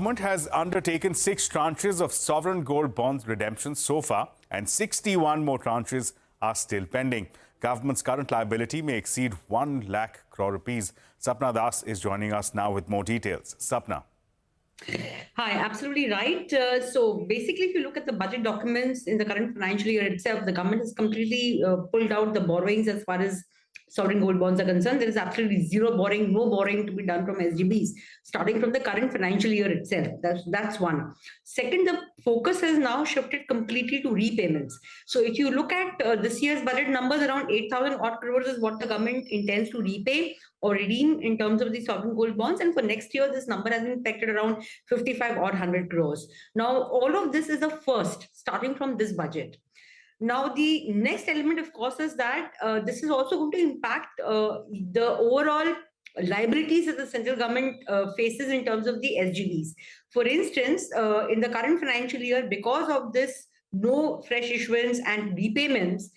government has undertaken 6 tranches of sovereign gold bonds redemptions so far, and 61 more tranches are still pending. Government's current liability may exceed 1 lakh crore rupees. Sapna Das is joining us now with more details. Sapna. Hi, absolutely right. So basically, if you look at the budget documents in the current financial year itself, the government has completely pulled out the borrowings as far as sovereign gold bonds are concerned. There is absolutely zero borrowing, no borrowing to be done from SGBs, starting from the current financial year itself. That's one. Second, the focus has now shifted completely to repayments. So if you look at this year's budget numbers, around 8,000 odd crores is what the government intends to repay or redeem in terms of the sovereign gold bonds. And for next year, this number has been pegged at around 55 odd 100 crores. Now, all of this is a first, starting from this budget. Now, the next element, of course, is that this is also going to impact the overall liabilities that the central government faces in terms of the SGBs. For instance, in the current financial year, because of this no fresh issuance and repayments,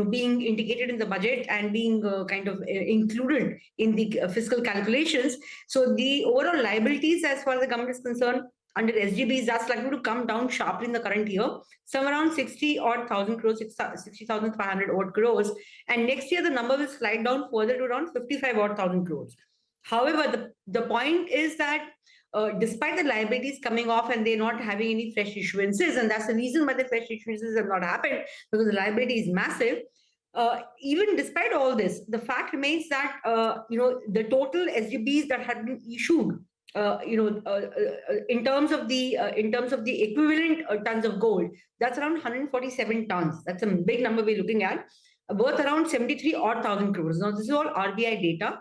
being indicated in the budget and being kind of included in the fiscal calculations. So the overall liabilities as far as the government is concerned under SGBs, that's likely to come down sharply in the current year, somewhere around 60 odd thousand crores, 60,500 odd crores. And next year, the number will slide down further to around 55 odd thousand crores. However, the point is that despite the liabilities coming off and they're not having any fresh issuances, and that's the reason why the fresh issuances have not happened, because the liability is massive. Even despite all this, the fact remains that the total SGBs that had been issued, in terms of the equivalent tons of gold, that's around 147 tons. That's a big number we're looking at, worth around 73 odd thousand crores. Now, this is all RBI data.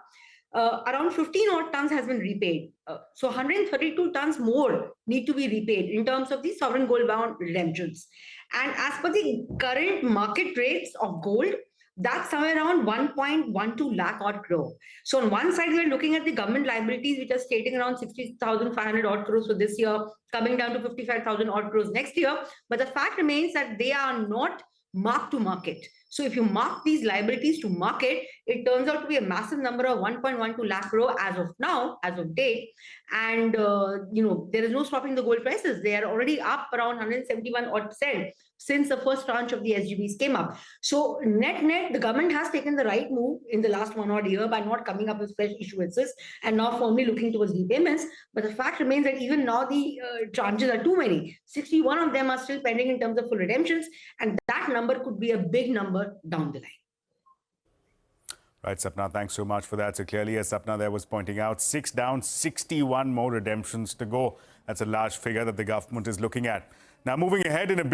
Around 15 odd tons has been repaid. So 132 tons more need to be repaid in terms of the sovereign gold bond redemptions. And as per the current market rates of gold, that's somewhere around 1.12 lakh odd crore. So on one side, we're looking at the government liabilities, which are stating around 60,500 odd crores for this year, coming down to 55,000 odd crores next year. But the fact remains that they are not mark to market. So if you mark these liabilities to market, it turns out to be a massive number of 1.12 lakh crore as of now, as of date. And, there is no stopping the gold prices. They are already up around 171 odd percent since the first tranche of the SGBs came up. So net, the government has taken the right move in the last 1 odd year by not coming up with fresh issuances and now firmly looking towards repayments. But the fact remains that even now the tranches are too many. 61 of them are still pending in terms of full redemptions, and that number could be a big number down the line. Right, Sapna, thanks so much for that. So clearly, as Sapna there was pointing out, 6 down, 61 more redemptions to go. That's a large figure that the government is looking at. Now, moving ahead in a